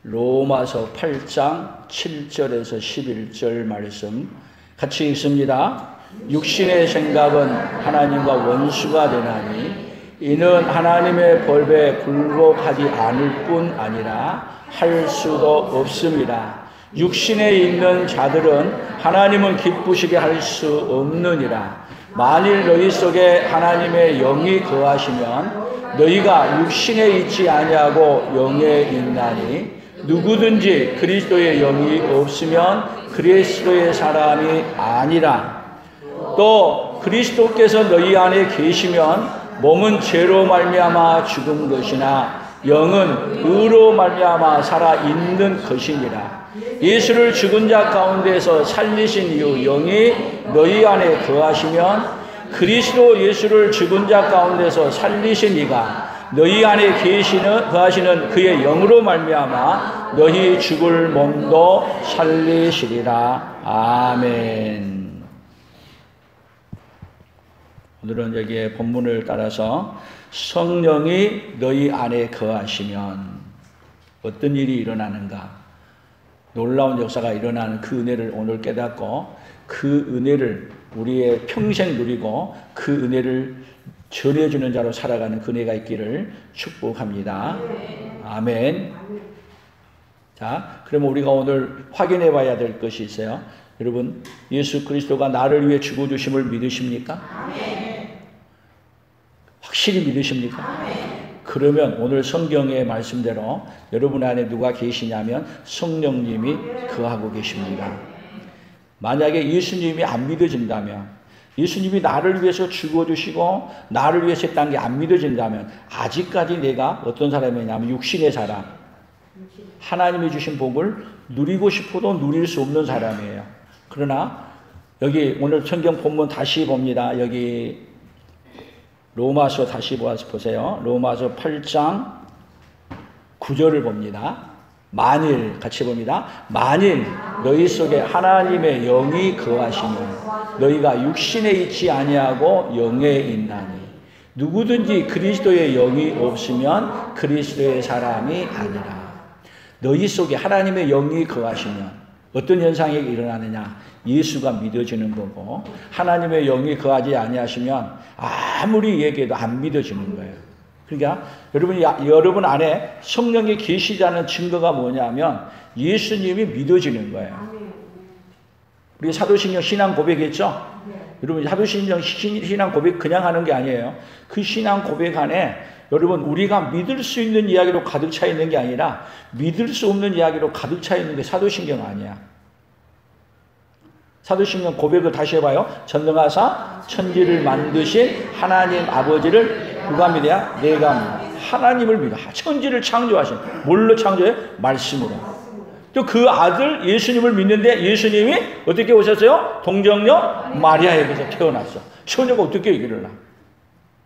로마서 8장 7절에서 11절 말씀 같이 읽습니다. 육신의 생각은 하나님과 원수가 되나니 이는 하나님의 법에 굴복하지 않을 뿐 아니라 할 수도 없습니다. 육신에 있는 자들은 하나님은 기쁘시게 할 수 없느니라. 만일 너희 속에 하나님의 영이 거하시면 너희가 육신에 있지 아니하고 영에 있나니 누구든지 그리스도의 영이 없으면 그리스도의 사람이 아니라. 또 그리스도께서 너희 안에 계시면 몸은 죄로 말미암아 죽은 것이나 영은 의로 말미암아 살아 있는 것이니라. 예수를 죽은 자 가운데서 살리신 이후 영이 너희 안에 거하시면 그리스도 예수를 죽은 자 가운데서 살리신 이가 너희 안에 거하시는 그의 영으로 말미암아 너희 죽을 몸도 살리시리라. 아멘. 오늘은 여기에 본문을 따라서 성령이 너희 안에 거하시면 어떤 일이 일어나는가, 놀라운 역사가 일어나는 그 은혜를 오늘 깨닫고 그 은혜를 우리의 평생 누리고 그 은혜를 전해주는 자로 살아가는 그 은혜가 있기를 축복합니다. 아멘. 자, 그러면 우리가 오늘 확인해 봐야 될 것이 있어요. 여러분, 예수 그리스도가 나를 위해 죽어주심을 믿으십니까? 확실히 믿으십니까? 그러면 오늘 성경의 말씀대로 여러분 안에 누가 계시냐면 성령님이 거하고 계십니다. 만약에 예수님이 안 믿어진다면, 예수님이 나를 위해서 죽어주시고 나를 위해서 했다는 게 안 믿어진다면 아직까지 내가 어떤 사람이냐면 육신의 사람, 하나님이 주신 복을 누리고 싶어도 누릴 수 없는 사람이에요. 그러나 여기 오늘 성경 본문 다시 봅니다. 여기 로마서 다시 보세요. 로마서 8장 9절을 봅니다. 만일, 같이 봅니다. 만일 너희 속에 하나님의 영이 거하시면 너희가 육신에 있지 아니하고 영에 있나니 누구든지 그리스도의 영이 없으면 그리스도의 사람이 아니라. 너희 속에 하나님의 영이 거하시면 어떤 현상이 일어나느냐? 예수가 믿어지는 거고, 하나님의 영이 거하지 아니하시면 아무리 얘기해도 안 믿어지는 거예요. 그러니까 여러분 안에 성령이 계시다는 증거가 뭐냐면 예수님이 믿어지는 거예요. 우리 사도신경 신앙 고백했죠? 여러분, 사도신경 신앙 고백 그냥 하는 게 아니에요. 그 신앙 고백 안에 여러분, 우리가 믿을 수 있는 이야기로 가득 차 있는 게 아니라 믿을 수 없는 이야기로 가득 차 있는 게 사도신경 아니야. 사도신경 고백을 다시 해봐요. 전능하사 천지를 만드신 하나님 아버지를 누가 믿어야? 내가 믿어. 하나님을 믿어. 천지를 창조하신. 뭘로 창조해? 말씀으로. 또 그 아들 예수님을 믿는데 예수님이 어떻게 오셨어요? 동정녀 마리아에게서 태어났어. 처녀가 어떻게 일어나?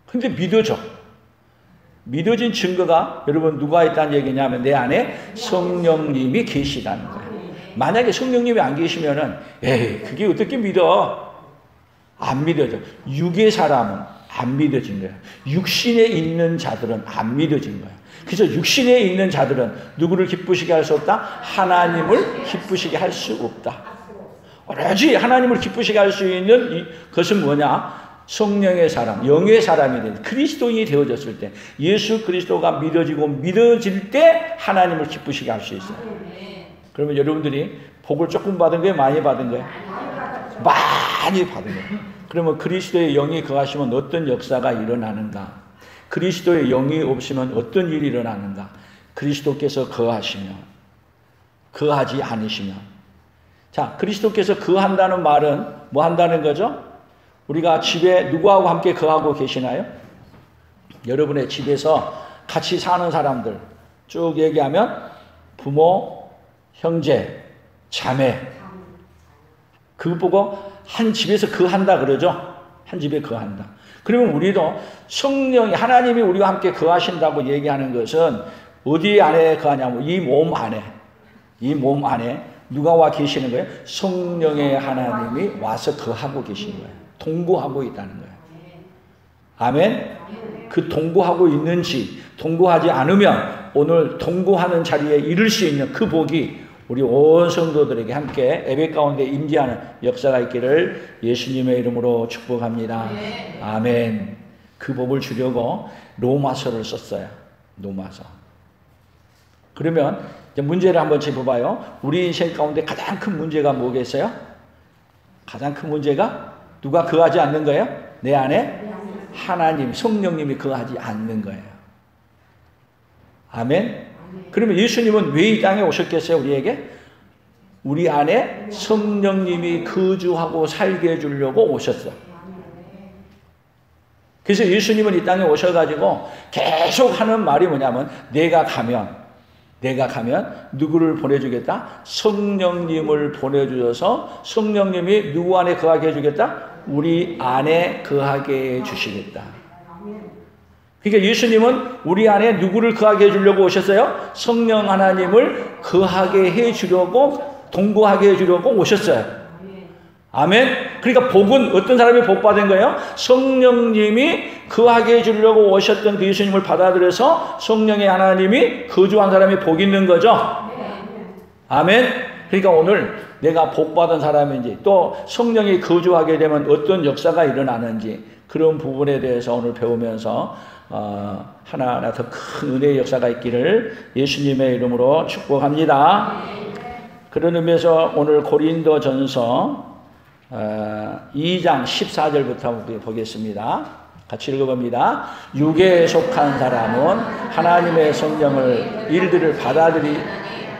근데 믿어져. 믿어진 증거가 여러분 누가 있다는 얘기냐면 내 안에 성령님이 계시다는 거예요. 만약에 성령님이 안 계시면은 에이, 그게 어떻게 믿어? 안 믿어져. 육의 사람은 안 믿어진 거예요. 육신에 있는 자들은 안 믿어진 거예요. 그래서 육신에 있는 자들은 누구를 기쁘시게 할 수 없다? 하나님을 기쁘시게 할 수 없다. 오로지 하나님을 기쁘시게 할 수 있는 것은 뭐냐? 성령의 사람, 영의 사람이 된 그리스도인이 되어졌을 때, 예수 그리스도가 믿어지고 믿어질 때 하나님을 기쁘시게 할 수 있어요. 그러면 여러분들이 복을 조금 받은 거예요? 많이 받은 거예요? 많이 받은 거예요. 그러면 그리스도의 영이 거하시면 어떤 역사가 일어나는가? 그리스도의 영이 없으면 어떤 일이 일어나는가? 그리스도께서 거하시면, 거하지 않으시면. 자, 그리스도께서 거한다는 말은 뭐 한다는 거죠? 우리가 집에 누구하고 함께 거하고 계시나요? 여러분의 집에서 같이 사는 사람들 쭉 얘기하면 부모, 형제, 자매, 그거 보고 한 집에서 거한다 그러죠? 한 집에 거한다. 그러면 우리도 성령이, 하나님이 우리와 함께 거하신다고 얘기하는 것은 어디 안에 거하냐면 이 몸 안에, 이 몸 안에 누가 와 계시는 거예요? 성령의 하나님이 와서 거하고 계시는 거예요. 동거하고 있다는 거예요. 아멘? 그 동거하고 있는지, 동거하지 않으면 오늘 동거하는 자리에 이를 수 있는 그 복이 우리 온 성도들에게 함께 예배 가운데 임재하는 역사가 있기를 예수님의 이름으로 축복합니다. 아멘. 그 복을 주려고 로마서를 썼어요. 로마서. 그러면 이제 문제를 한번 짚어봐요. 우리 인생 가운데 가장 큰 문제가 뭐겠어요? 가장 큰 문제가 누가 거하지 않는 거예요? 내 안에 하나님, 성령님이 거하지 않는 거예요. 아멘. 그러면 예수님은 왜 이 땅에 오셨겠어요? 우리에게? 우리 안에 성령님이 거주하고 살게 해주려고 오셨어. 그래서 예수님은 이 땅에 오셔가지고 계속 하는 말이 뭐냐면 내가 가면 누구를 보내주겠다? 성령님을 보내주셔서 성령님이 누구 안에 거하게 해주겠다? 우리 안에 거하게 해주시겠다. 그러니까 예수님은 우리 안에 누구를 거하게 해주려고 오셨어요? 성령 하나님을 거하게 해주려고, 동거하게 해주려고 오셨어요. 아멘. 그러니까 복은 어떤 사람이 복 받은 거예요? 성령님이 거하게 해주려고 오셨던 그 예수님을 받아들여서 성령의 하나님이 거주한 사람이 복 있는 거죠. 아멘. 그러니까 오늘 내가 복 받은 사람인지 또 성령이 거주하게 되면 어떤 역사가 일어나는지 그런 부분에 대해서 오늘 배우면서 하나하나 더 큰 은혜의 역사가 있기를 예수님의 이름으로 축복합니다. 그런 의미에서 오늘 고린도전서 2장 14절부터 보겠습니다. 같이 읽어봅니다. 육에 속한 사람은 하나님의 성령을 일들을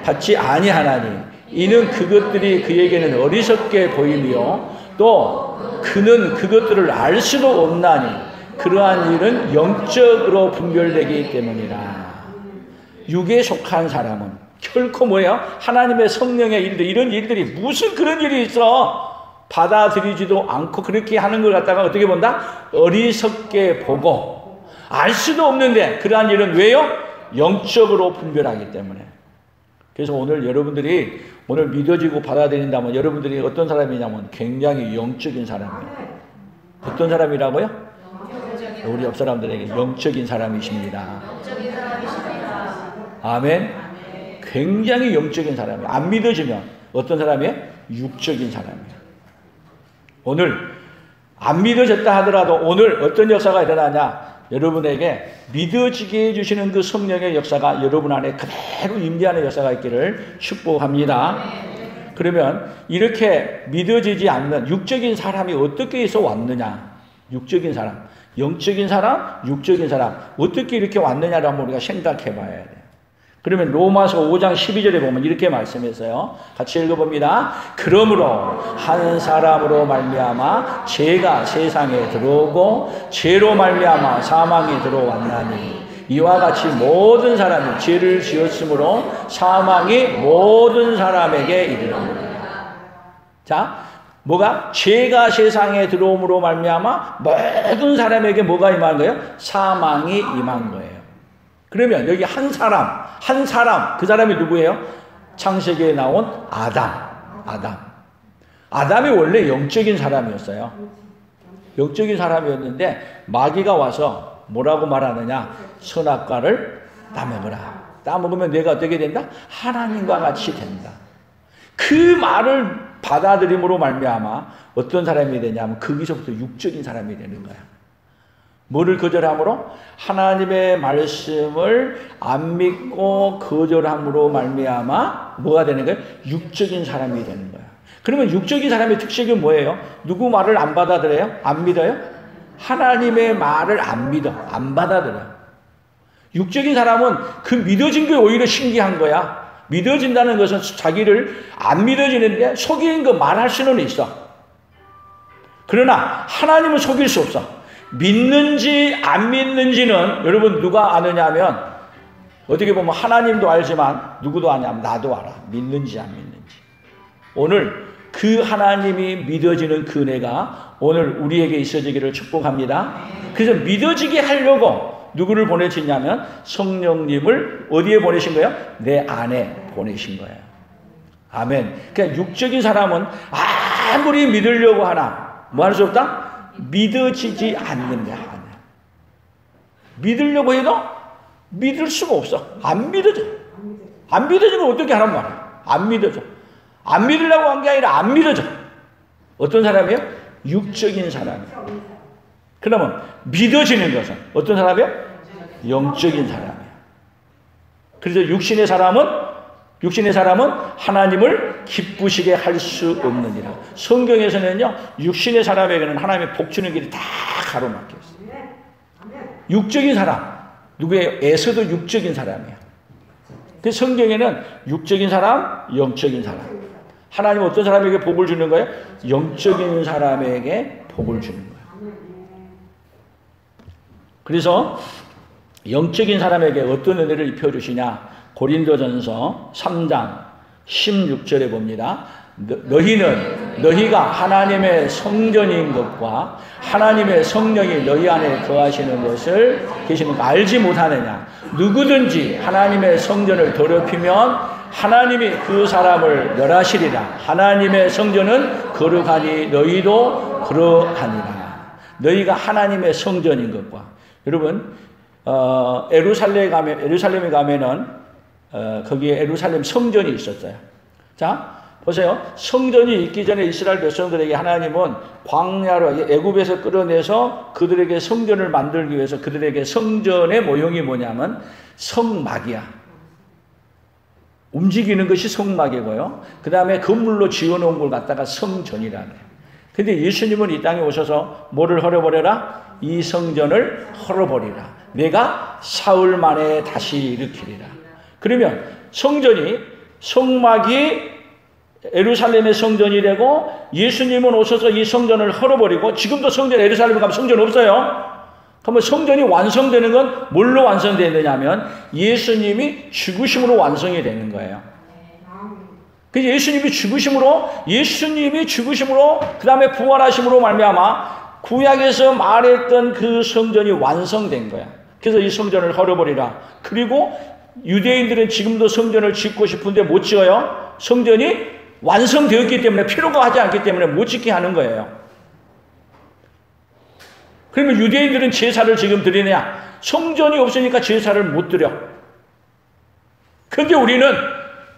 받지 아니하나니 이는 그것들이 그에게는 어리석게 보이며 또 그는 그것들을 알 수도 없나니 그러한 일은 영적으로 분별되기 때문이라. 육에 속한 사람은 결코 뭐예요? 하나님의 성령의 일들, 이런 일들이 무슨 그런 일이 있어? 받아들이지도 않고 그렇게 하는 걸 갖다가 어떻게 본다? 어리석게 보고 알 수도 없는데 그러한 일은 왜요? 영적으로 분별하기 때문에. 그래서 오늘 여러분들이 오늘 믿어지고 받아들인다면 여러분들이 어떤 사람이냐면 굉장히 영적인 사람이에요. 어떤 사람이라고요? 우리 옆 사람들에게 영적인 사람이십니다. 아멘. 굉장히 영적인 사람이에요. 안 믿어지면 어떤 사람이에요? 육적인 사람이에요. 오늘 안 믿어졌다 하더라도 오늘 어떤 역사가 일어나냐? 여러분에게 믿어지게 해주시는 그 성령의 역사가 여러분 안에 그대로 임재하는 역사가 있기를 축복합니다. 그러면 이렇게 믿어지지 않는 육적인 사람이 어떻게 해서 왔느냐? 육적인 사람, 영적인 사람, 육적인 사람 어떻게 이렇게 왔느냐를 한번 우리가 생각해 봐야 돼요. 그러면 로마서 5장 12절에 보면 이렇게 말씀했어요. 같이 읽어봅니다. 그러므로 한 사람으로 말미암아 죄가 세상에 들어오고 죄로 말미암아 사망이 들어왔나니 이와 같이 모든 사람이 죄를 지었으므로 사망이 모든 사람에게 이르렀느니라. 자, 뭐가? 죄가 세상에 들어옴으로 말미암아 모든 사람에게 뭐가 임한 거예요? 사망이 임한 거예요. 그러면 여기 한 사람, 그 사람이 누구예요? 창세기에 나온 아담. 아담이 원래 영적인 사람이었어요. 영적인 사람이었는데 마귀가 와서 뭐라고 말하느냐? 선악과를 따먹으라. 따먹으면 내가 어떻게 된다? 하나님과 같이 된다. 그 말을 받아들임으로 말미암아 어떤 사람이 되냐면 거기서부터 육적인 사람이 되는 거야. 뭐를 거절함으로? 하나님의 말씀을 안 믿고 거절함으로 말미암아 뭐가 되는 거예요? 육적인 사람이 되는 거야. 그러면 육적인 사람의 특색이 뭐예요? 누구 말을 안 받아들여요? 안 믿어요? 하나님의 말을 안 믿어. 안 받아들여요. 육적인 사람은 그 믿어진 게 오히려 신기한 거야. 믿어진다는 것은 자기를 안 믿어지는데 속이는 거 말할 수는 있어. 그러나 하나님은 속일 수 없어. 믿는지 안 믿는지는 여러분 누가 아느냐 하면 어떻게 보면 하나님도 알지만 누구도 아냐면 나도 알아. 믿는지 안 믿는지. 오늘 그 하나님이 믿어지는 그 은혜가 오늘 우리에게 있어지기를 축복합니다. 그래서 믿어지게 하려고 누구를 보내시냐면 성령님을 어디에 보내신 거예요? 내 안에 보내신 거예요. 아멘. 그러니까 육적인 사람은 아무리 믿으려고 하나 뭐 할 수 없다? 믿어지지 않는다. 믿으려고 해도 믿을 수가 없어. 안 믿어져. 안 믿어지면 어떻게 하란 말이야. 안 믿어져. 안 믿으려고 한 게 아니라 안 믿어져. 어떤 사람이에요? 육적인 사람이에요. 그러면 믿어지는 것은 어떤 사람이에요? 영적인 사람이에요. 그래서 육신의 사람은 하나님을 기쁘시게 할 수 없느니라. 성경에서는요, 육신의 사람에게는 하나님의 복 주는 길이 다 가로막혀 있어요. 육적인 사람, 누구예요? 에서도 육적인 사람이에요. 그 성경에는 육적인 사람, 영적인 사람. 하나님은 어떤 사람에게 복을 주는 거예요? 영적인 사람에게 복을 주는 거예요. 그래서 영적인 사람에게 어떤 은혜를 입혀주시냐? 고린도전서 3장 16절에 봅니다. 너희가 하나님의 성전인 것과 하나님의 성령이 너희 안에 거하시는 것을 계시는 거 알지 못하느냐? 누구든지 하나님의 성전을 더럽히면 하나님이 그 사람을 멸하시리라. 하나님의 성전은 거룩하니 너희도 그러하니라. 너희가 하나님의 성전인 것과, 여러분 예루살렘에 가면은 거기에 예루살렘 성전이 있었어요. 자, 보세요. 성전이 있기 전에 이스라엘 백성들에게 하나님은 광야로 애굽에서 끌어내서 그들에게 성전을 만들기 위해서 그들에게 성전의 모형이 뭐냐면 성막이야. 움직이는 것이 성막이고요. 그 다음에 건물로 지어놓은 걸 갖다가 성전이라 그래요. 근데 예수님은 이 땅에 오셔서 뭐를 헐어버려라? 이 성전을 헐어버리라. 내가 사흘 만에 다시 일으키리라. 그러면 성막이 예루살렘의 성전이 되고 예수님은 오셔서 이 성전을 헐어버리고, 지금도 예루살렘에 가면 성전 없어요. 그러면 성전이 완성되는 건 뭘로 완성되느냐 하면 예수님이 죽으심으로 완성이 되는 거예요. 그래서 예수님이 죽으심으로 그 다음에 부활하심으로 말미암아 구약에서 말했던 그 성전이 완성된 거야. 그래서 이 성전을 헐어버리라. 그리고 유대인들은 지금도 성전을 짓고 싶은데 못 지어요. 성전이 완성되었기 때문에, 필요가 하지 않기 때문에 못 짓게 하는 거예요. 그러면 유대인들은 제사를 지금 드리느냐? 성전이 없으니까 제사를 못 드려. 그런데 우리는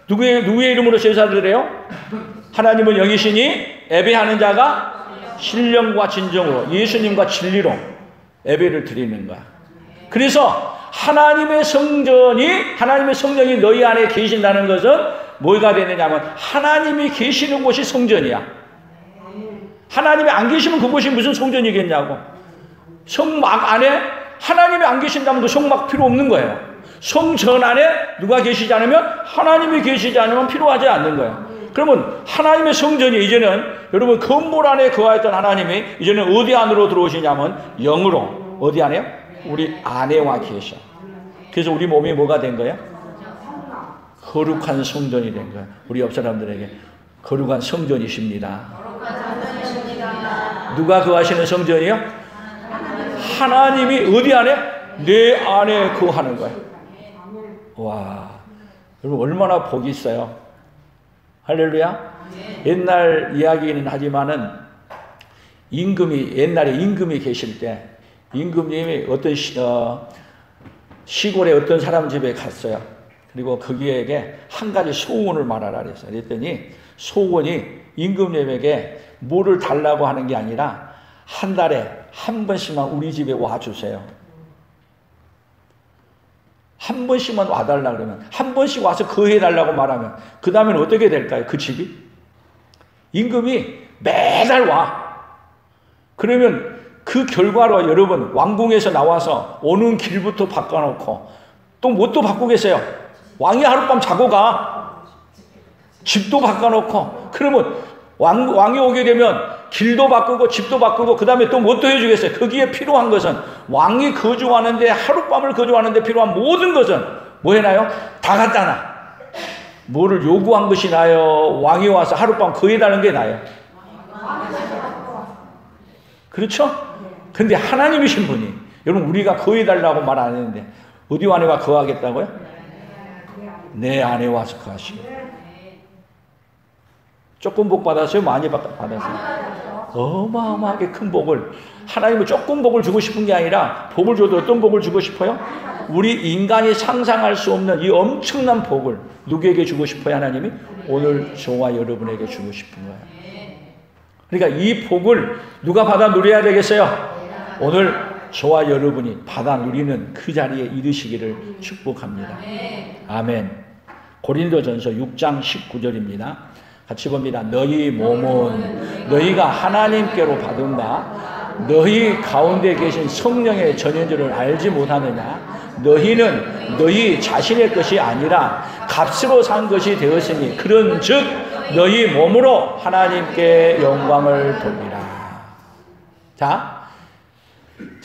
누구의 이름으로 제사를 드려요? 하나님은 영이시니 예배하는 자가 신령과 진정으로, 예수님과 진리로 예배를 드리는 거야. 그래서 하나님의 성령이 너희 안에 계신다는 것은 뭐가 되느냐면 하나님이 계시는 곳이 성전이야. 하나님이 안 계시면 그곳이 무슨 성전이겠냐고. 성막 안에 하나님이 안 계신다면 그 성막 필요 없는 거예요. 성전 안에 누가 계시지 않으면, 하나님이 계시지 않으면 필요하지 않는 거예요. 그러면 하나님의 성전이 이제는, 여러분 건물 안에 거하였던 하나님이 이제는 어디 안으로 들어오시냐면 영으로, 어디 안에요? 우리 안에와 계셔. 그래서 우리 몸이 뭐가 된 거예요? 거룩한 성전이 된 거예요. 우리 옆 사람들에게 거룩한 성전이십니다. 누가 거하시는 성전이요? 하나님이 어디 안에? 내 안에 거하는 거예요. 와, 여러분 얼마나 복이 있어요. 할렐루야. 옛날 이야기는 하지만은 옛날에 임금이 계실 때 임금님이 어떤 시골에 어떤 사람 집에 갔어요. 그리고 거기에게 한 가지 소원을 말하라 그랬어요. 그랬더니 소원이 임금님에게 뭐를 달라고 하는 게 아니라 한 달에 한 번씩만 우리 집에 와주세요. 한 번씩만 와달라 그러면, 한 번씩 와서 거해달라고 말하면 그 다음에는 어떻게 될까요? 그 집이? 임금이 매달 와. 그러면 그 결과로 여러분 왕궁에서 나와서 오는 길부터 바꿔놓고 또 뭣도 바꾸겠어요? 왕이 하룻밤 자고 가. 집도 바꿔놓고. 그러면 왕이 오게 되면 길도 바꾸고 집도 바꾸고 그 다음에 또 뭣도 해주겠어요? 거기에 필요한 것은, 왕이 거주하는데 하룻밤을 거주하는데 필요한 모든 것은 뭐 해놔요? 다 갖다 놔. 뭐를 요구한 것이 나요? 왕이 와서 하룻밤 거해달라는 게 나요? 그렇죠? 근데 하나님이신 분이, 여러분 우리가 거해달라고 말 안 했는데 어디 안에 와 거하겠다고요? 내 안에 와서 거하시고. 조금 복 받았어요? 많이 받았어요? 어마어마하게 큰 복을 하나님은 조금 복을 주고 싶은 게 아니라 복을 줘도 어떤 복을 주고 싶어요? 우리 인간이 상상할 수 없는 이 엄청난 복을 누구에게 주고 싶어요? 하나님이 오늘 저와 여러분에게 주고 싶은 거예요. 그러니까 이 복을 누가 받아 누려야 되겠어요? 오늘 저와 여러분이 받아 누리는 그 자리에 이르시기를 축복합니다. 아멘. 고린도전서 6장 19절입니다. 같이 봅니다. 너희 몸은 너희가 하나님께로 받은 바 너희 가운데 계신 성령의 전현주를 알지 못하느냐? 너희는 너희 자신의 것이 아니라 값으로 산 것이 되었으니 그런즉 너희 몸으로 하나님께 영광을 돌리라. 자,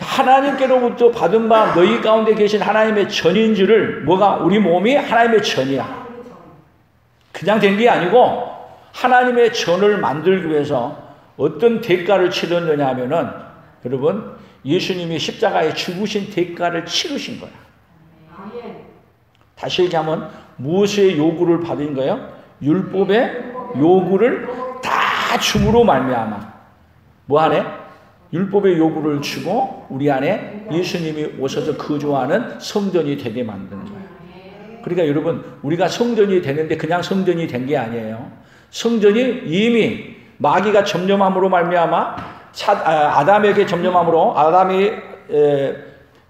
하나님께로부터 받은 바 너희 가운데 계신 하나님의 전인 줄을 뭐가 우리 몸이 하나님의 전이야. 그냥 된 게 아니고 하나님의 전을 만들기 위해서 어떤 대가를 치렀느냐 하면은 여러분 예수님이 십자가에 죽으신 대가를 치르신 거야. 다시 얘기하면 무엇의 요구를 받은 거예요? 율법의 요구를 다 줌으로 말미암아 뭐 하네? 율법의 요구를 주고 우리 안에 예수님이 오셔서 거주하는 성전이 되게 만드는 거예요. 그러니까 여러분 우리가 성전이 되는데 그냥 성전이 된 게 아니에요. 성전이 이미 마귀가 점령함으로 말미암아 아담에게 점령함으로 아담이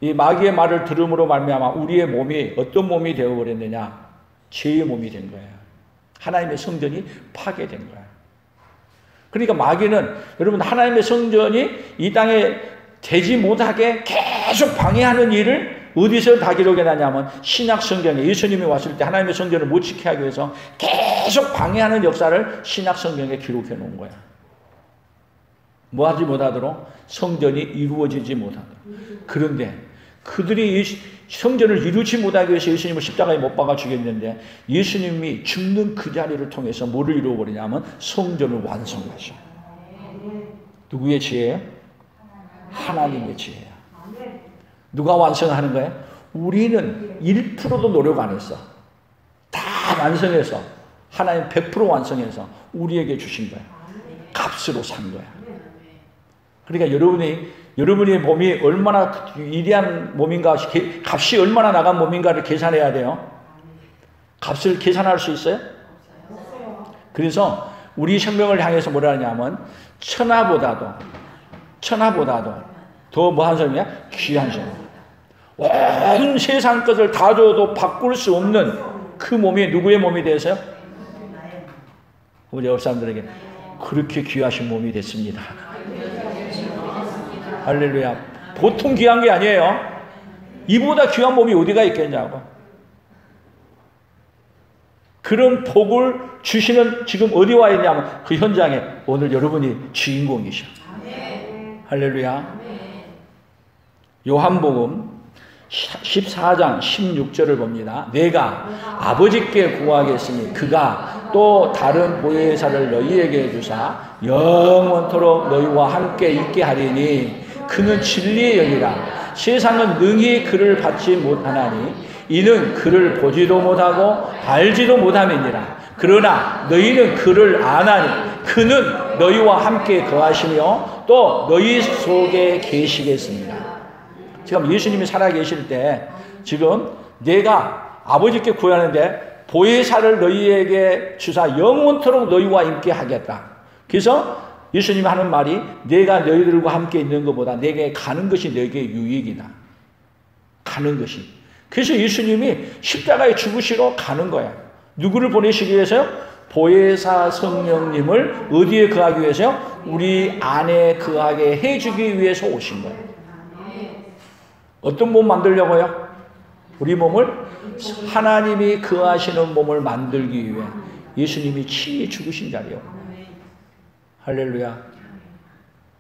이 마귀의 말을 들음으로 말미암아 우리의 몸이 어떤 몸이 되어버렸느냐? 죄의 몸이 된 거예요. 하나님의 성전이 파괴된 거예요. 그러니까 마귀는 여러분 하나님의 성전이 이 땅에 되지 못하게 계속 방해하는 일을 어디서 다 기록해놨냐면 신약 성경에 예수님이 왔을 때 하나님의 성전을 못 지키게 하기 위해서 계속 방해하는 역사를 신약 성경에 기록해 놓은 거야. 뭐 하지 못하도록? 성전이 이루어지지 못하도록. 그런데 그들이 이 성전을 이루지 못하기 위해서 예수님을 십자가에 못 박아 죽였는데 예수님이 죽는 그 자리를 통해서 뭐를 이루어버리냐면 성전을 완성하셔. 누구의 지혜예요? 하나님의 지혜야. 누가 완성하는 거예요? 우리는 1%도 노력 안 했어. 다 완성해서 하나님 100% 완성해서 우리에게 주신 거야. 값으로 산 거야. 그러니까 여러분의 몸이 얼마나 위대한 몸인가, 값이 얼마나 나간 몸인가를 계산해야 돼요. 값을 계산할 수 있어요? 그래서 우리 생명을 향해서 뭐라 하냐면 천하보다도 더 뭐한 사람이야? 귀한 사람. 온 세상 것을 다 줘도 바꿀 수 없는 그 몸이 누구의 몸이 되어서요? 우리 옆 사람들에게 그렇게 귀하신 몸이 됐습니다. 할렐루야. 보통 귀한 게 아니에요. 이보다 귀한 몸이 어디가 있겠냐고. 그런 복을 주시는 지금 어디 와 있냐면 그 현장에 오늘 여러분이 주인공이셔. 할렐루야. 요한복음 14장 16절을 봅니다. 내가 아버지께 구하겠으니 그가 또 다른 보혜사를 너희에게 주사 영원토록 너희와 함께 있게 하리니 그는 진리의 영이라. 세상은 능히 그를 받지 못하나니 이는 그를 보지도 못하고 알지도 못함이니라. 그러나 너희는 그를 아나니 그는 너희와 함께 거하시며 또 너희 속에 계시겠습니다. 지금 예수님이 살아계실 때 지금 내가 아버지께 구하는데 보혜사를 너희에게 주사 영원토록 너희와 함께 하겠다. 그래서 예수님이 하는 말이 내가 너희들과 함께 있는 것보다 내게 가는 것이 내게 유익이다. 가는 것이. 그래서 예수님이 십자가에 죽으시러 가는 거야. 누구를 보내시기 위해서요? 보혜사 성령님을 어디에 거하기 위해서요? 우리 안에 거하게 해주기 위해서 오신 거예요. 어떤 몸 만들려고요? 우리 몸을 하나님이 거하시는 몸을 만들기 위해 예수님이 친히 죽으신 자리요. 할렐루야.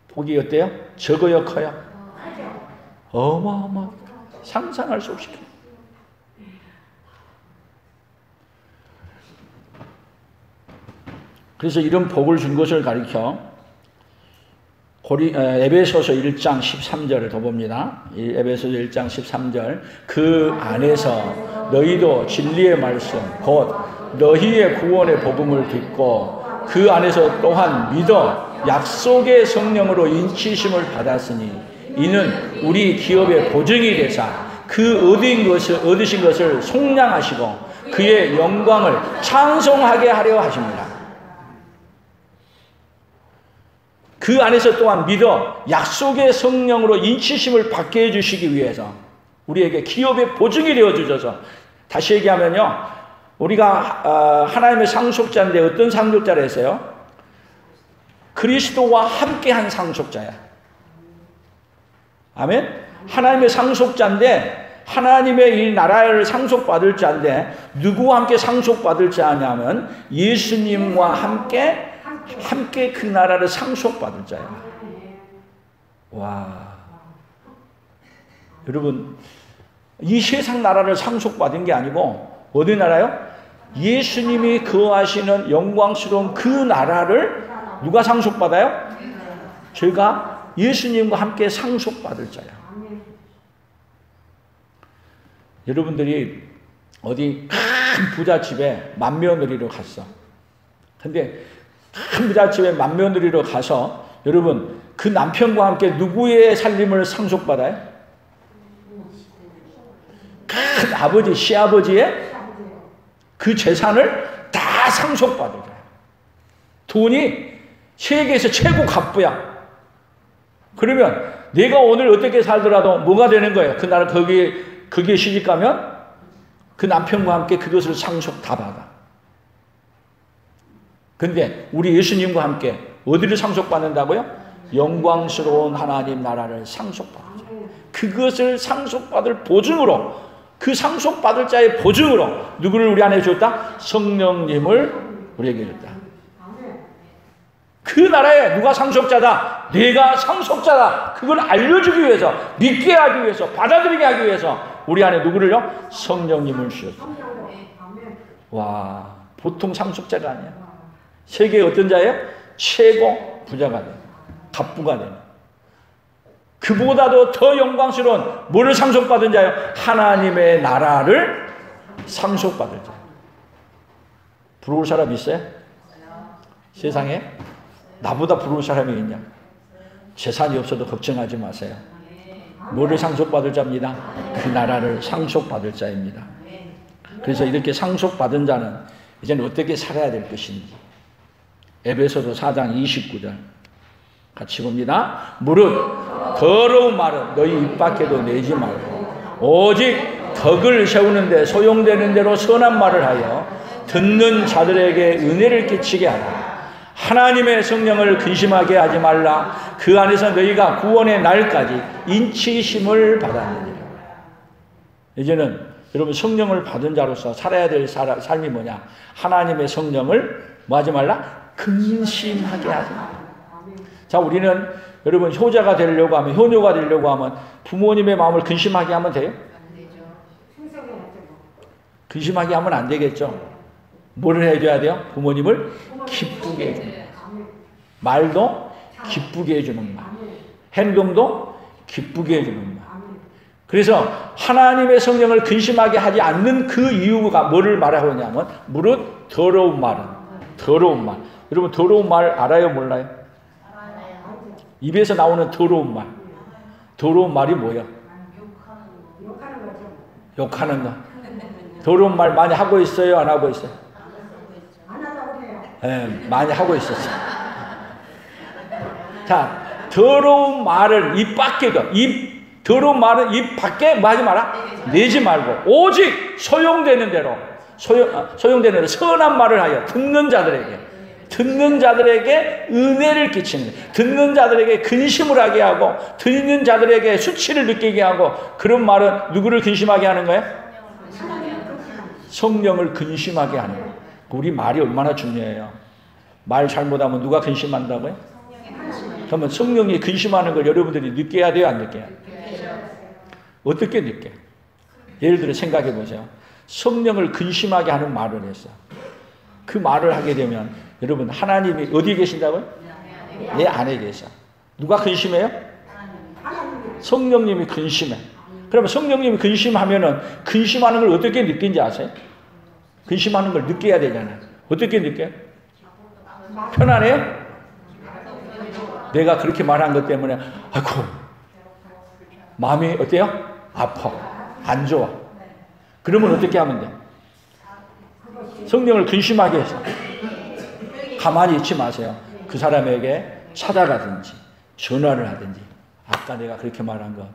복이 어때요? 적어요? 커요? 어마어마. 상상할 수 없이. 그래서 이런 복을 준 것을 가리켜 에베소서 1장 13절을 더 봅니다. 에베소서 1장 13절. 그 안에서 너희도 진리의 말씀 곧 너희의 구원의 복음을 듣고 그 안에서 또한 믿어 약속의 성령으로 인치심을 받았으니 이는 우리 기업의 보증이 되사 그 얻으신 것을 속량하시고 그의 영광을 찬송하게 하려 하십니다. 그 안에서 또한 믿어 약속의 성령으로 인치심을 받게 해주시기 위해서 우리에게 기업의 보증이 되어 주셔서, 다시 얘기하면요, 우리가 하나님의 상속자인데 어떤 상속자라 했어요? 그리스도와 함께한 상속자야. 아멘? 하나님의 상속자인데, 하나님의 이 나라를 상속받을 자인데 누구와 함께 상속받을 자냐면 예수님과 함께 그 나라를 상속받을 자야. 와, 여러분, 이 세상 나라를 상속받은 게 아니고 어디 나라요? 예수님이 거하시는 영광스러운 그 나라를 누가 상속받아요? 저희가 예수님과 함께 상속받을 자야. 여러분들이 어디 큰 부잣집에 맏며느리로 갔어. 근데 큰 부잣집에 맏며느리로 가서 여러분 그 남편과 함께 누구의 살림을 상속받아요? 큰 아버지, 시아버지의 그 재산을 다 상속받을 거야. 돈이 세계에서 최고 갑부야. 그러면 내가 오늘 어떻게 살더라도 뭐가 되는 거예요? 그 나라 거기에 시집가면 그 남편과 함께 그것을 상속 다 받아. 근데 우리 예수님과 함께 어디를 상속받는다고요? 영광스러운 하나님 나라를 상속받자. 그것을 상속받을 보증으로, 그 상속받을 자의 보증으로 누구를 우리 안에 줬다? 성령님을 우리에게 줬다. 그 나라에 누가 상속자다? 내가 상속자다. 그걸 알려주기 위해서, 믿게 하기 위해서, 받아들이게 하기 위해서 우리 안에 누구를요? 성령님을 주셨다. 와, 보통 상속자가 아니야. 세계의 어떤 자예요? 최고 부자가 돼. 갑부가 돼. 그보다도 더 영광스러운 뭐를 상속받은 자예요? 하나님의 나라를 상속받을 자. 부러울 사람 있어요? 세상에? 나보다 부러울 사람이 있냐? 재산이 없어도 걱정하지 마세요. 뭐를 상속받을 자입니다? 그 나라를 상속받을 자입니다. 그래서 이렇게 상속받은 자는 이제는 어떻게 살아야 될 것인지 에베소서 4장 29절 같이 봅니다. 무릇 더러운 말은 너희 입 밖에도 내지 말고 오직 덕을 세우는 데 소용되는 대로 선한 말을 하여 듣는 자들에게 은혜를 끼치게 하라. 하나님의 성령을 근심하게 하지 말라. 그 안에서 너희가 구원의 날까지 인치심을 받았느니라. 이제는 여러분 성령을 받은 자로서 살아야 될 삶이 뭐냐? 하나님의 성령을 뭐 하지 말라? 근심하게 하지 말라. 자, 우리는 여러분 효자가 되려고 하면, 효녀가 되려고 하면 부모님의 마음을 근심하게 하면 돼요? 근심하게 하면 안 되겠죠. 뭐를 해줘야 돼요? 부모님을 기쁘게 해주는 말. 말도 기쁘게 해주는 말. 행동도 기쁘게 해주는 말. 그래서 하나님의 성령을 근심하게 하지 않는 그 이유가 뭐를 말하고 있냐면 무릇 더러운 말은, 더러운 말. 여러분 더러운 말 알아요? 몰라요? 입에서 나오는 더러운 말. 더러운 말이 뭐예요? 욕하는 거. 더러운 말 많이 하고 있어요? 안 하고 있어요? 네, 많이 하고 있었어요. 자, 더러운 말을 입 밖에도, 더러운 말은 입 밖에 뭐 하지 마라? 내지 말고 오직 소용되는 대로 선한 말을 하여 듣는 자들에게 은혜를 끼치는, 듣는 자들에게 근심을 하게 하고 듣는 자들에게 수치를 느끼게 하고, 그런 말은 누구를 근심하게 하는 거예요? 성령을 근심하게 하는 거예요. 우리 말이 얼마나 중요해요. 말 잘못하면 누가 근심한다고요? 그러면 성령이 근심하는 걸 여러분들이 느껴야 돼요? 안 느껴야 돼요? 어떻게 느껴요? 예를 들어 생각해 보세요. 성령을 근심하게 하는 말을 했어. 그 말을 하게 되면 여러분 하나님이 어디에 계신다고요? 내 안에 계셔. 누가 근심해요? 성령님이 근심해. 그러면 성령님이 근심하면은 근심하는 걸 어떻게 느낀지 아세요? 근심하는 걸 느껴야 되잖아요. 어떻게 느껴요? 편안해요? 내가 그렇게 말한 것 때문에 아이고 마음이 어때요? 아파. 안 좋아. 그러면 어떻게 하면 돼? 성령을 근심하게 해서 가만히 있지 마세요. 그 사람에게 찾아가든지 전화를 하든지 아까 내가 그렇게 말한 거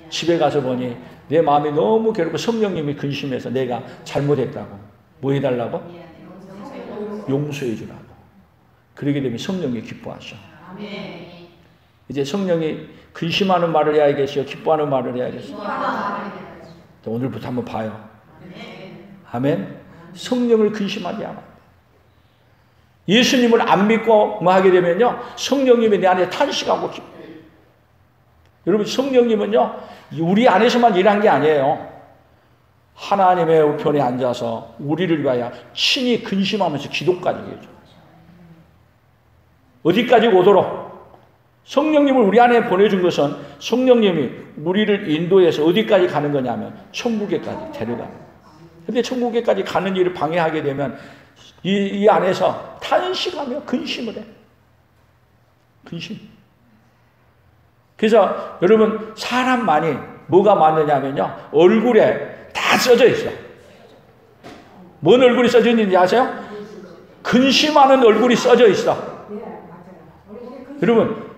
집에 가서 보니 내 마음이 너무 괴롭고 성령님이 근심해서 내가 잘못했다고 뭐 해달라고? 용서해 주라고. 그러게 되면 성령이 기뻐하셔. 이제 성령이 근심하는 말을 해야겠어요? 기뻐하는 말을 해야겠어요? 오늘부터 한번 봐요. 아멘. 성령을 근심하게 하면 예수님을 안 믿고 뭐 하게 되면요 성령님이 내 안에 탄식하고 여러분 성령님은요 우리 안에서만 일한 게 아니에요. 하나님의 우편에 앉아서 우리를 위하여 친히 근심하면서 기도까지 해줘. 어디까지 오도록 성령님을 우리 안에 보내준 것은 성령님이 우리를 인도해서 어디까지 가는 거냐면 천국에까지 데려가는. 근데 천국에까지 가는 일을 방해하게 되면 이 안에서 탄식하며 근심을 해. 근심. 그래서 여러분 사람만이 뭐가 많느냐면요 얼굴에 다 써져 있어. 뭔 얼굴이 써져 있는지 아세요? 근심하는 얼굴이 써져 있어. 여러분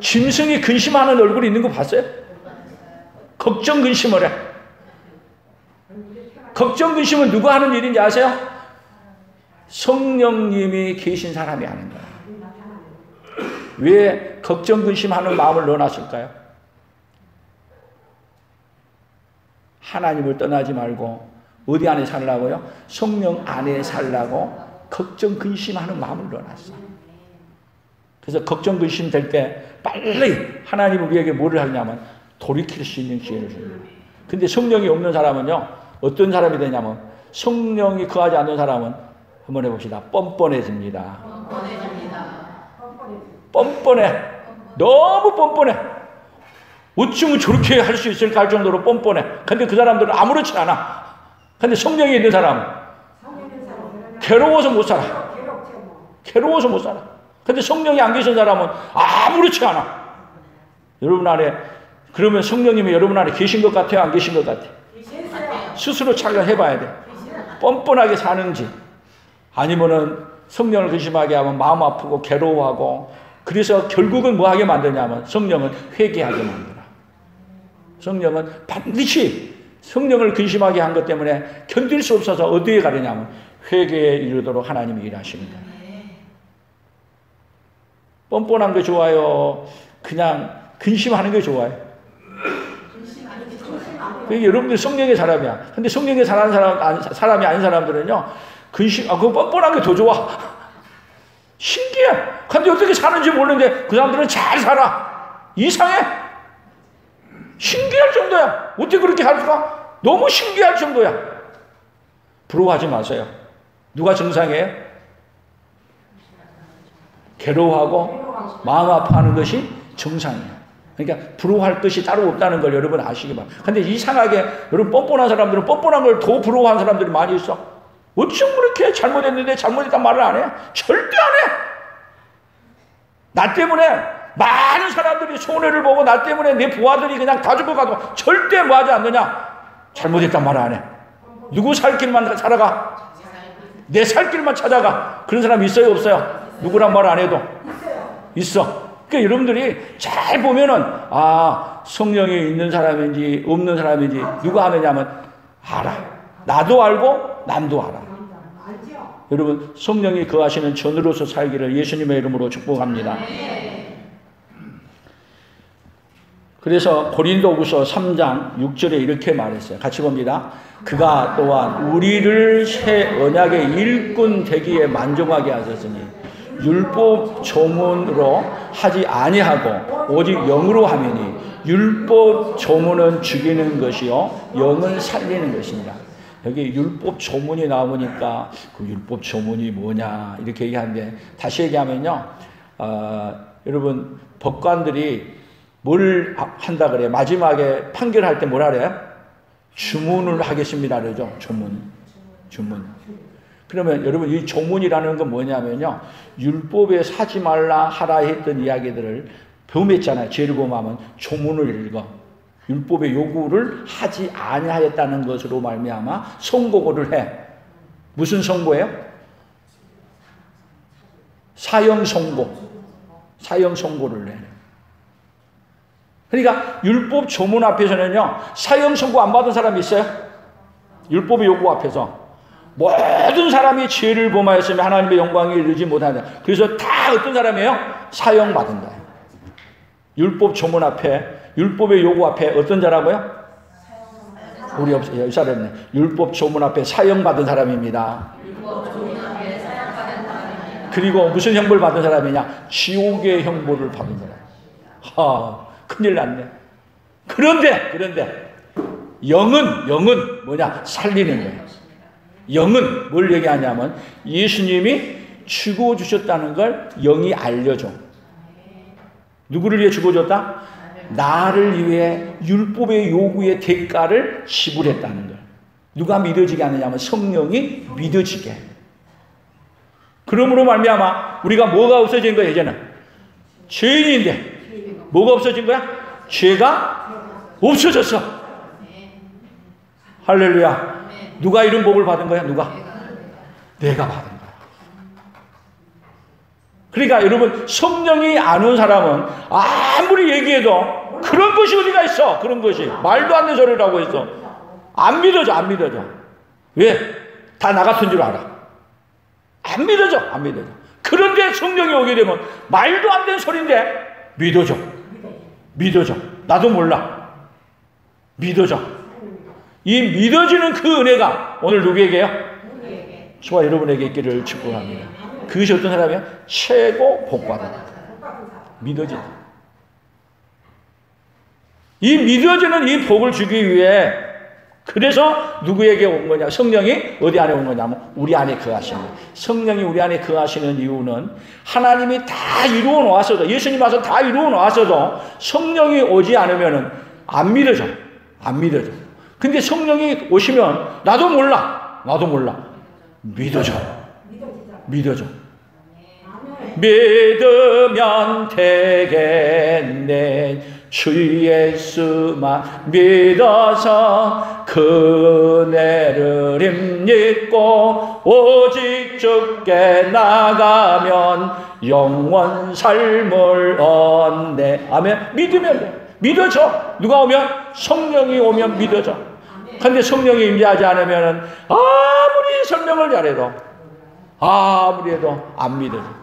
짐승이 근심하는 얼굴이 있는 거 봤어요? 걱정 근심을 해. 걱정 근심은 누가 하는 일인지 아세요? 성령님이 계신 사람이 하는 거야. 왜 걱정 근심하는 마음을 넣어놨을까요? 하나님을 떠나지 말고 어디 안에 살라고요? 성령 안에 살라고 걱정 근심하는 마음을 넣어놨어. 그래서 걱정 근심 될 때 빨리 하나님은 우리에게 뭐를 하냐면 돌이킬 수 있는 기회를 줍니다. 근데 성령이 없는 사람은요 어떤 사람이 되냐면 성령이 거하지 않는 사람은 한번 해봅시다. 뻔뻔해집니다. 뻔뻔해. 너무 뻔뻔해. 어쩌면 저렇게 할 수 있을까 할 정도로 뻔뻔해. 근데 그 사람들은 아무렇지 않아. 근데 성령이 있는 사람은 괴로워서 못 살아. 괴로워서 못 살아. 근데 성령이 안 계신 사람은 아무렇지 않아. 여러분 안에 그러면 성령님이 여러분 안에 계신 것 같아요? 안 계신 것 같아요? 스스로 착각해봐야 돼. 뻔뻔하게 사는지 아니면은 성령을 근심하게 하면 마음 아프고 괴로워하고 그래서 결국은 뭐 하게 만드냐면 성령은 회개하게 만들어. 성령은 반드시 성령을 근심하게 한 것 때문에 견딜 수 없어서 어디에 가느냐면 회개에 이르도록 하나님이 일하시는 거예요. 뻔뻔한 게 좋아요? 그냥 근심하는 게 좋아요? 여러분들 성령의 사람이야. 근데 성령의 사람이 아닌 사람들은요, 그거 뻔뻔한 게 더 좋아. 신기해. 근데 어떻게 사는지 모르는데 그 사람들은 잘 살아. 이상해. 신기할 정도야. 어떻게 그렇게 할 수가? 너무 신기할 정도야. 부러워하지 마세요. 누가 정상이에요? 괴로워하고 마음 아파하는 것이 정상이에요. 그러니까 부러워할 것이 따로 없다는 걸 여러분 아시기 바랍니다. 근데 이상하게 여러분 뻔뻔한 사람들은 뻔뻔한 걸 더 부러워하는 사람들이 많이 있어. 어쩜 그렇게 잘못했는데 잘못했단 말을 안 해? 절대 안 해. 나 때문에 많은 사람들이 손해를 보고 나 때문에 내 부하들이 그냥 다 죽어가도 절대 뭐 하지 않느냐? 잘못했단 말을 안 해. 누구 살 길만 살아가? 내 살 길만 찾아가. 그런 사람 있어요 없어요? 누구란 말 안 해도 있어. 그러니까 여러분들이 잘 보면은 성령이 있는 사람인지 없는 사람인지 누가 하느냐면 알아. 나도 알고 남도 알아. 여러분 성령이 거하시는 전으로서 살기를 예수님의 이름으로 축복합니다. 그래서 고린도후서 3장 6절에 이렇게 말했어요. 같이 봅니다. 그가 또한 우리를 새 언약의 일꾼 되기에 만족하게 하셨으니 율법 조문으로 하지 아니하고 오직 영으로 하매니 율법 조문은 죽이는 것이요 영은 살리는 것입니다. 여기 율법 조문이 나오니까 그 율법 조문이 뭐냐 이렇게 얘기하는데 다시 얘기하면요 여러분 법관들이 뭘 한다 그래요? 마지막에 판결할 때 뭐라 그래요? 주문을 하겠습니다 그러죠. 주문. 그러면 여러분 이 조문이라는 건 뭐냐면요. 율법에 사지 말라 하라 했던 이야기들을 범했잖아요. 죄를 범하면 조문을 읽어. 율법의 요구를 하지 아니하였다는 것으로 말미암아 선고를 해. 무슨 선고예요? 사형 선고. 사형 선고를 내. 그러니까 율법 조문 앞에서는요. 사형 선고 안 받은 사람이 있어요? 율법의 요구 앞에서. 모든 사람이 죄를 범하였으면 하나님의 영광에 이르지 못한다. 그래서 다 어떤 사람이에요? 사형 받은다. 율법 조문 앞에 율법의 요구 앞에 어떤 자라고요? 우리 이 사람네. 율법 조문 앞에 사형 받은 사람입니다. 그리고 무슨 형벌 받은 사람이냐? 지옥의 형벌을 받은 사람. 큰일 났네. 그런데 영은 뭐냐? 살리는 거예요. 영은 뭘 얘기하냐면 예수님이 죽어주셨다는 걸 영이 알려줘. 누구를 위해 죽어줬다? 나를 위해 율법의 요구의 대가를 지불했다는 걸. 누가 믿어지게 하느냐면 성령이 믿어지게. 그러므로 말미암아 우리가 뭐가 없어진 거야 이제는? 죄인인데 뭐가 없어진 거야? 죄가 없어졌어. 할렐루야. 누가 이런 복을 받은 거야? 누가? 내가 받은 거야. 그러니까 여러분 성령이 안 온 사람은 아무리 얘기해도 그런 것이 어디가 있어? 그런 것이 말도 안 되는 소리라고 해서 안 믿어져. 왜? 다 나 같은 줄 알아. 안 믿어져. 그런데 성령이 오게 되면 말도 안 되는 소리인데 믿어져. 나도 몰라. 믿어져. 이 믿어지는 그 은혜가 오늘 누구에게요? 저와 여러분에게 있기를 축복합니다. 그것이 어떤 사람이야? 최고 복받은 믿어진다. 이 믿어지는 이 복을 주기 위해 그래서 누구에게 온 거냐? 성령이 어디 안에 온 거냐면 우리 안에 거하시는 거예요. 성령이 우리 안에 거하시는 이유는 하나님이 다 이루어 놓았어도 예수님 와서 다 이루어 놓았어도 성령이 오지 않으면 안 믿어져. 근데 성령이 오시면 나도 몰라. 믿어져. 믿으면 되겠네. 주 예수만 믿어서 그 은혜를 힘입고 오직 주께 나가면 영원 삶을 얻네. 아멘. 믿으면 돼. 믿어져. 누가 오면? 성령이 오면 믿어져. 근데 성령이 임재하지 않으면 아무리 설명을 잘해도 아무리 해도 안 믿어져.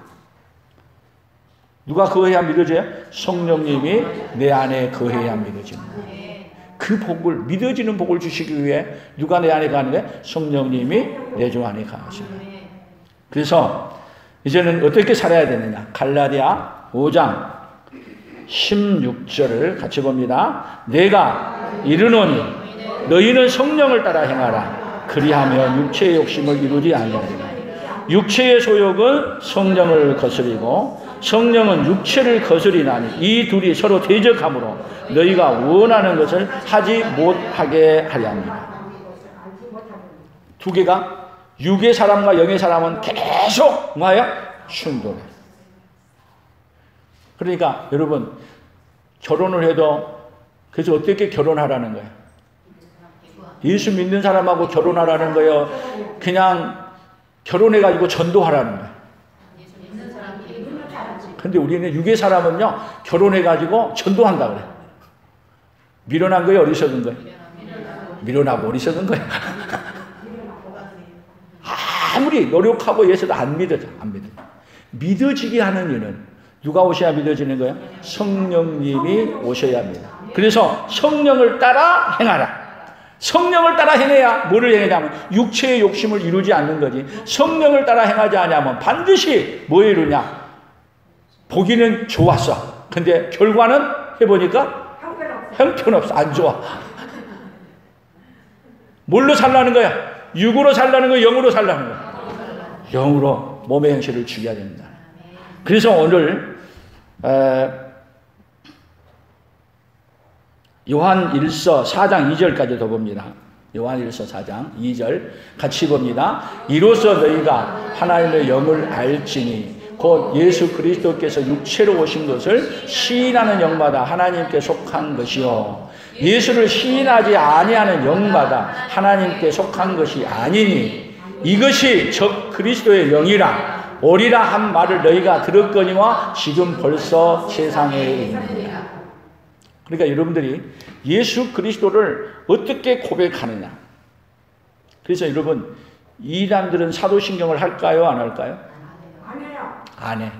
누가 거해야 믿어져요? 성령님이 내 안에 거해야 믿어지는 거예요. 그 복을 믿어지는 복을 주시기 위해 누가 내 안에 가는 거예요? 성령님이 내 주 안에 가시는 거예요. 그래서 이제는 어떻게 살아야 되느냐? 갈라디아 5장 16절을 같이 봅니다. 내가 이르노니 너희는 성령을 따라 행하라. 그리하면 육체의 욕심을 이루지 아니하리라. 육체의 소욕은 성령을 거스리고 성령은 육체를 거스리나니 이 둘이 서로 대적하므로 너희가 원하는 것을 하지 못하게 하려 합니다. 두 개가 육의 사람과 영의 사람은 계속 뭐예요? 충돌해. 그러니까 여러분 결혼을 해도 그래서 어떻게 결혼하라는 거예요? 예수 믿는 사람하고 결혼하라는 거예요? 그냥 결혼해가지고 전도하라는 거예요? 근데 우리는 육의 사람은요 결혼해가지고 전도한다 그래. 미련한 거예요? 어리석은 거예요? 미련하고 어리석은 거예요. 아무리 노력하고 해서도 안 믿어져. 믿어지게 하는 이유는 누가 오셔야 믿어지는 거예요? 성령님이 오셔야 합니다. 그래서 성령을 따라 행하라. 성령을 따라 행해야 뭐를 행하냐면 육체의 욕심을 이루지 않는 거지. 성령을 따라 행하지 않으면 반드시 뭐 이루냐? 보기는 좋았어. 근데 결과는 해보니까 형편없어. 안 좋아. 뭘로 살라는 거야? 육으로 살라는 거야? 영으로 살라는 거야? 영으로 몸의 형체를 죽여야 됩니다. 그래서 오늘 요한 1서 4장 2절까지 더 봅니다. 요한일서 4장 2절 같이 봅니다. 이로써 너희가 하나님의 영을 알지니 곧 예수 그리스도께서 육체로 오신 것을 시인하는 영마다 하나님께 속한 것이요 예수를 시인하지 아니하는 영마다 하나님께 속한 것이 아니니 이것이 적 그리스도의 영이라 오리라 한 말을 너희가 들었거니와 지금 벌써 세상에 있느니라. 그러니까 여러분들이 예수 그리스도를 어떻게 고백하느냐. 그래서 여러분 이단들은 사도신경을 할까요? 안 할까요? 안 해요. 안 해.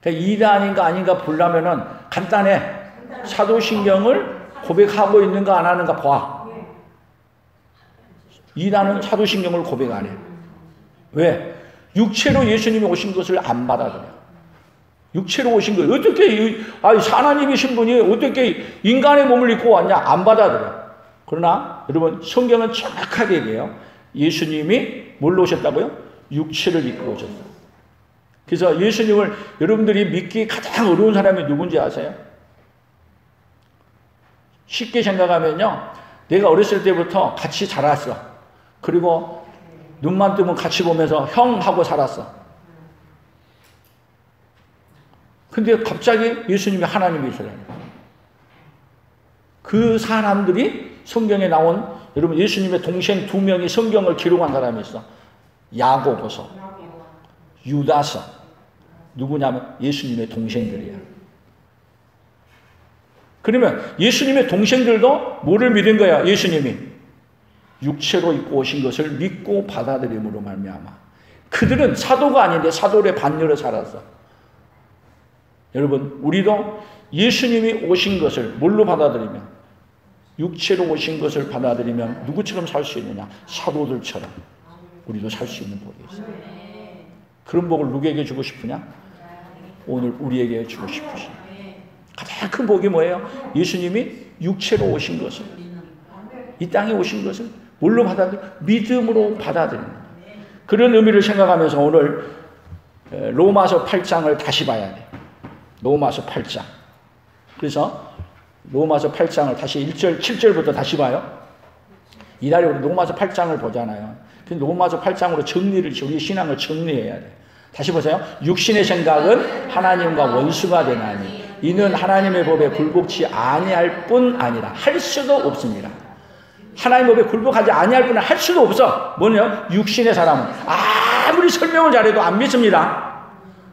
그러니까 이단인가 아닌가 보려면은 간단해. 사도신경을 고백하고 있는가 안 하는가 봐. 이단은 사도신경을 고백 안 해. 왜? 육체로 예수님이 오신 것을 안 받아들여. 육체로 오신 거 어떻게 하나님이신 분이 어떻게 인간의 몸을 입고 왔냐? 안 받아들여. 그러나 여러분 성경은 정확하게 얘기해요. 예수님이 뭘로 오셨다고요? 육체를 입고 오셨어요. 그래서 예수님을 여러분들이 믿기 가장 어려운 사람이 누군지 아세요? 쉽게 생각하면요. 내가 어렸을 때부터 같이 자랐어. 그리고 눈만 뜨면 같이 보면서 형 하고 살았어. 근데 갑자기 예수님이 하나님이시라는 거예요. 그 사람들이 성경에 나온 여러분 예수님의 동생 2명이 성경을 기록한 사람이 있어. 야고보서, 유다서. 누구냐면 예수님의 동생들이야. 그러면 예수님의 동생들도 뭐를 믿은 거야? 예수님이 육체로 입고 오신 것을 믿고 받아들임으로 말미암아. 그들은 사도가 아닌데 사도의 반열에 살았어. 여러분 우리도 예수님이 오신 것을 뭘로 받아들이면, 육체로 오신 것을 받아들이면 누구처럼 살 수 있느냐? 사도들처럼 우리도 살 수 있는 복이 있어요. 그런 복을 누구에게 주고 싶으냐? 오늘 우리에게 주고 싶으시. 가장 큰 복이 뭐예요? 예수님이 육체로 오신 것을, 이 땅에 오신 것을 뭘로 받아들여? 믿음으로 받아들이는 거예요. 그런 의미를 생각하면서 오늘 로마서 8장을 다시 봐야 돼요. 로마서 8장. 그래서 로마서 8장을 다시 1절, 7절부터 다시 봐요. 이달에 우리 로마서 8장을 보잖아요. 근데 로마서 8장으로 정리를, 우리 신앙을 정리해야 돼요. 다시 보세요. 육신의 생각은 하나님과 원수가 되나니 이는 하나님의 법에 굴복치 아니할 뿐 아니라 할 수도 없습니다. 하나님의 법에 굴복하지 아니할 뿐 할 수도 없어. 뭐냐? 육신의 사람은 아무리 설명을 잘해도 안 믿습니다.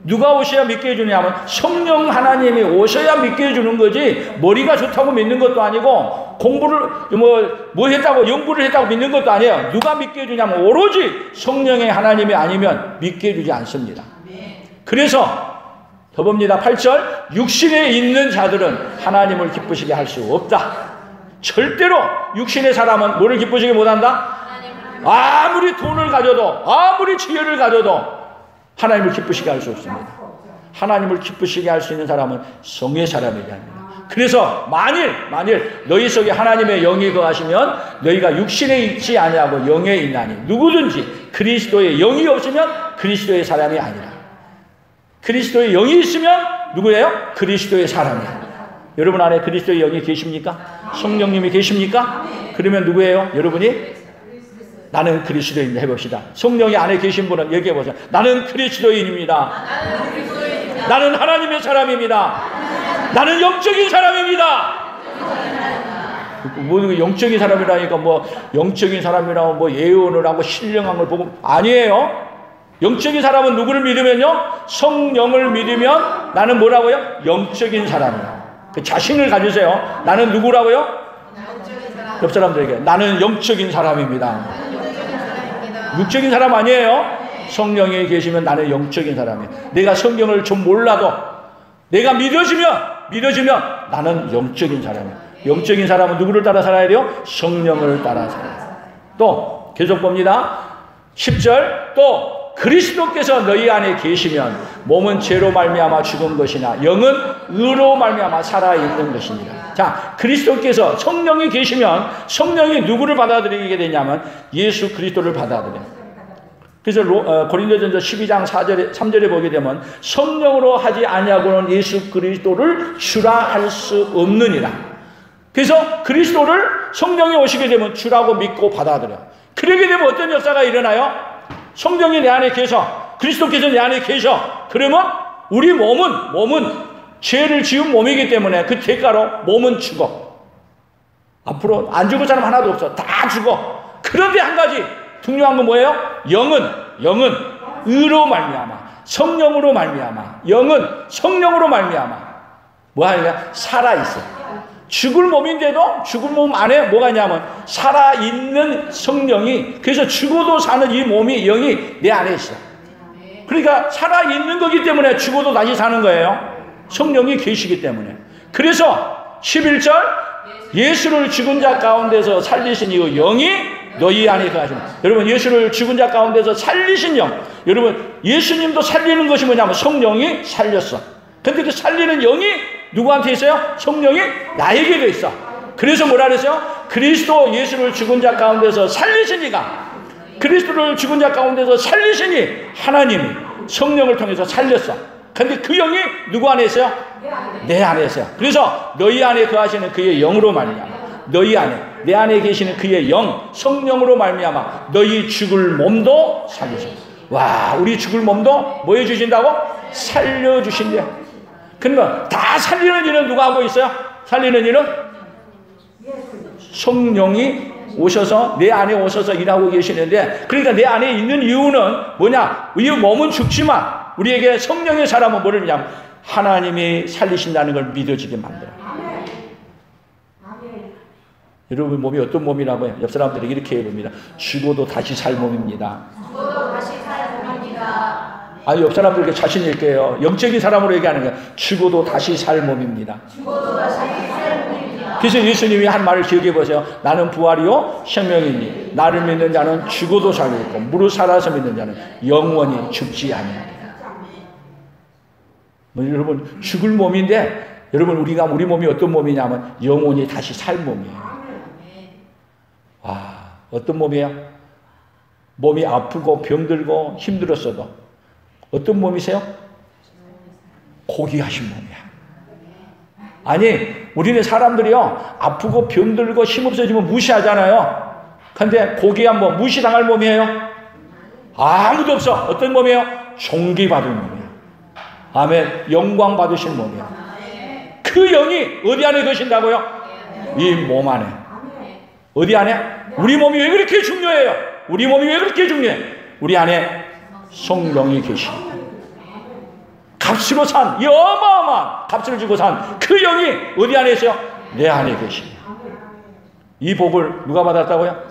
누가 오셔야 믿게 해주냐면 성령 하나님이 오셔야 믿게 해주는 거지, 머리가 좋다고 믿는 것도 아니고 공부를 뭐 했다고 연구를 했다고 믿는 것도 아니에요. 누가 믿게 해주냐면 오로지 성령의 하나님이 아니면 믿게 해주지 않습니다. 그래서 더 봅니다. 8절 육신에 있는 자들은 하나님을 기쁘시게 할 수 없다. 절대로 육신의 사람은 뭐를 기쁘시게 못한다? 아무리 돈을 가져도 아무리 지혜를 가져도 하나님을 기쁘시게 할 수 없습니다. 하나님을 기쁘시게 할 수 있는 사람은 성의 사람이게 합니다. 그래서 만일 너희 속에 하나님의 영이 거하시면 너희가 육신에 있지 아니하고 영에 있나니 누구든지 그리스도의 영이 없으면 그리스도의 사람이 아니라. 그리스도의 영이 있으면 누구예요? 그리스도의 사람이야. 여러분 안에 그리스도의 영이 계십니까? 성령님이 계십니까? 그러면 누구예요? 여러분이 나는 그리스도인입니다. 해봅시다. 성령이 안에 계신 분은 얘기해보세요. 나는 그리스도인입니다. 나는 하나님의 사람입니다. 나는 영적인 사람입니다. 뭐 영적인 사람이라니까 뭐 영적인 사람이라고 뭐 예언을 하고 신령한 걸 보고 아니에요. 영적인 사람은 누구를 믿으면요? 성령을 믿으면 나는 뭐라고요? 영적인 사람이에요. 그 자신을 가지세요. 나는 누구라고요? 옆 사람들에게 나는 영적인 사람입니다. 육적인 사람 아니에요. 성령이 계시면 나는 영적인 사람이에요. 내가 성경을 좀 몰라도 내가 믿어지면 나는 영적인 사람이에요. 영적인 사람은 누구를 따라 살아야 돼요? 성령을 따라 살아야 돼요. 또 계속 봅니다. 10절 또 그리스도께서 너희 안에 계시면 몸은 죄로 말미암아 죽은 것이나 영은 의로 말미암아 살아있는 것입니다. 자, 그리스도께서 성령이 계시면 성령이 누구를 받아들이게 되냐면 예수 그리스도를 받아들여요. 그래서 고린도전서 12장 3절에 보게 되면 성령으로 하지 아니하고는 예수 그리스도를 주라 할 수 없느니라. 그래서 그리스도를 성령이 오시게 되면 주라고 믿고 받아들여. 그러게 되면 어떤 역사가 일어나요? 성령이 내 안에 계셔. 그리스도께서 내 안에 계셔. 그러면 우리 몸은 죄를 지은 몸이기 때문에 그 대가로 몸은 죽어. 앞으로 안 죽을 사람 하나도 없어. 다 죽어. 그런데 한 가지 중요한 건 뭐예요? 영은 의로 말미암아, 성령으로 말미암아, 영은 성령으로 말미암아 뭐 하냐? 살아있어. 죽을 몸인데도 죽을 몸 안에 뭐가 있냐면 살아있는 성령이, 그래서 죽어도 사는 이 몸이, 영이 내 안에 있어. 그러니까 살아있는 거기 때문에 죽어도 다시 사는 거예요. 성령이 계시기 때문에. 그래서 11절 예수를 죽은 자 가운데서 살리신 이 영이 너희 안에 거하시는. 여러분, 예수를 죽은 자 가운데서 살리신 영, 여러분 예수님도 살리는 것이 뭐냐면 성령이 살렸어. 근데 그 살리는 영이 누구한테 있어요? 성령이 나에게도 있어. 그래서 뭐라 그랬어요? 그리스도 예수를 죽은 자 가운데서 살리시니가, 그리스도를 죽은 자 가운데서 살리시니 하나님이 성령을 통해서 살렸어. 근데 그 영이 누구 안에 있어요? 내 안에 있어요. 그래서 너희 안에 거하시는 그의 영으로 말미암아, 너희 안에, 내 안에 계시는 그의 영, 성령으로 말미암아 너희 죽을 몸도 살리셔. 와, 우리 죽을 몸도 뭐 해주신다고? 살려주신대. 그러면 다 살리는 일은 누가 하고 있어요? 살리는 일은 성령이 오셔서 내 안에 오셔서 일하고 계시는데, 그러니까 내 안에 있는 이유는 뭐냐? 이 몸은 죽지만 우리에게 성령의 사람은 뭐를 하냐면 하나님이 살리신다는 걸 믿어지게 만들어요. 여러분 몸이 어떤 몸이라고요? 옆 사람들이 이렇게 해봅니다. 죽어도 다시 살 몸입니다. 죽어도 다시 살 몸입니다. 아니, 옆 사람들에게 자신 있게 해요. 영적인 사람으로 얘기하는 거예요. 죽어도 다시 살 몸입니다. 죽어도 다시 살 몸입니다. 그래서 예수님이 한 말을 기억해 보세요. 나는 부활이요 생명이니 나를 믿는 자는 죽어도 살고 무릇 살아서 믿는 자는 영원히 죽지 아니하리라. 여러분, 죽을 몸인데, 여러분 우리 몸이 어떤 몸이냐면 영원히 다시 살 몸이에요. 와, 어떤 몸이에요? 몸이 아프고 병들고 힘들었어도 어떤 몸이세요? 고귀하신 몸이야. 아니, 우리는 사람들이요 아프고 병들고 힘없어지면 무시하잖아요. 근데 고귀한 몸, 무시당할 몸이에요? 아무도 없어. 어떤 몸이에요? 존귀받은 몸이에요. 아멘. 영광 받으신 몸이에요. 그 영이 어디 안에 계신다고요? 이 몸 안에. 어디 안에? 우리 몸이 왜 그렇게 중요해요? 우리 몸이 왜 그렇게 중요해? 우리 안에 성령이 계십니다. 값으로 산, 이 어마어마한 값을 주고 산 그 영이 어디 안에 있어요? 내 안에 계십니다. 이 복을 누가 받았다고요?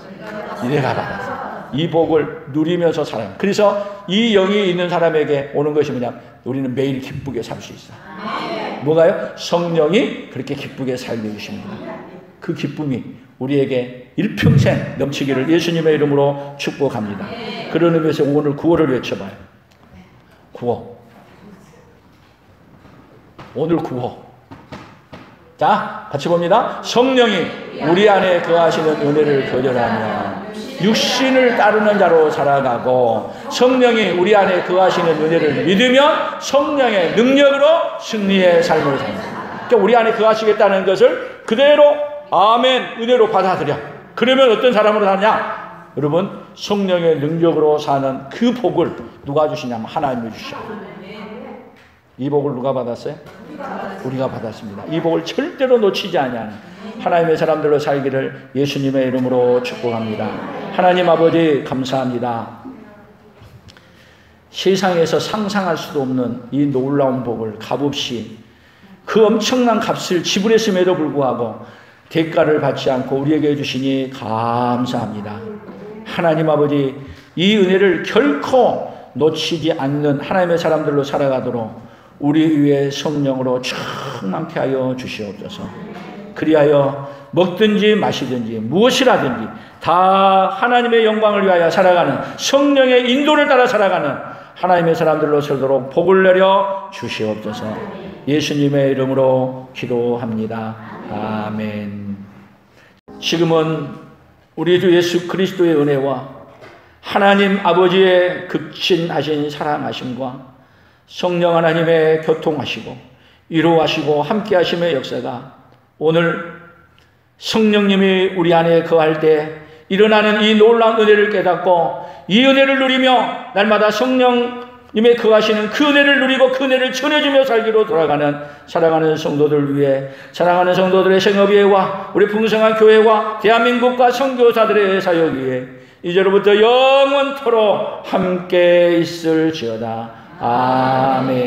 내가 받았어요. 이 복을 누리면서 살아요. 그래서 이 영이 있는 사람에게 오는 것이 뭐냐? 우리는 매일 기쁘게 살 수 있어요. 뭐가요? 성령이 그렇게 기쁘게 살게 해주십니다. 그 기쁨이 우리에게 일평생 넘치기를 예수님의 이름으로 축복합니다. 그런 의미에서 오늘 구호를 외쳐봐요. 구호. 오늘 구호. 자, 같이 봅니다. 성령이 우리 안에 거하시는 은혜를 거절하며 육신을 따르는 자로 살아가고, 성령이 우리 안에 거하시는 은혜를 믿으면 성령의 능력으로 승리의 삶을 삽니다. 그러니까 우리 안에 거하시겠다는 것을 그대로 아멘 은혜로 받아들여. 그러면 어떤 사람으로 사냐? 여러분, 성령의 능력으로 사는 그 복을 누가 주시냐면 하나님이 주셔. 이 복을 누가 받았어요? 우리가 받았습니다. 이 복을 절대로 놓치지 아니하는 하나님의 사람들로 살기를 예수님의 이름으로 축복합니다. 하나님 아버지 감사합니다. 세상에서 상상할 수도 없는 이 놀라운 복을 값없이 그 엄청난 값을 지불했음에도 불구하고 대가를 받지 않고 우리에게 해주시니 감사합니다. 하나님 아버지, 이 은혜를 결코 놓치지 않는 하나님의 사람들로 살아가도록 우리 위에 성령으로 충만케 하여 주시옵소서. 그리하여 먹든지 마시든지 무엇이라든지 다 하나님의 영광을 위하여 살아가는, 성령의 인도를 따라 살아가는 하나님의 사람들로 살도록 복을 내려 주시옵소서. 예수님의 이름으로 기도합니다. 아멘. 지금은 우리 주 예수 그리스도의 은혜와 하나님 아버지의 극진하신 사랑하심과 성령 하나님의 교통하시고 위로하시고 함께하심의 역사가 오늘 성령님이 우리 안에 거할 때 일어나는 이 놀라운 은혜를 깨닫고 이 은혜를 누리며 날마다 성령님의 거하시는 그 은혜를 누리고 그 은혜를 전해주며 살기로 돌아가는 사랑하는 성도들 위해, 사랑하는 성도들의 생업예와 우리 풍성한 교회와 대한민국과 선교사들의 사역 위에 이제로부터 영원토록 함께 있을지어다. 아멘.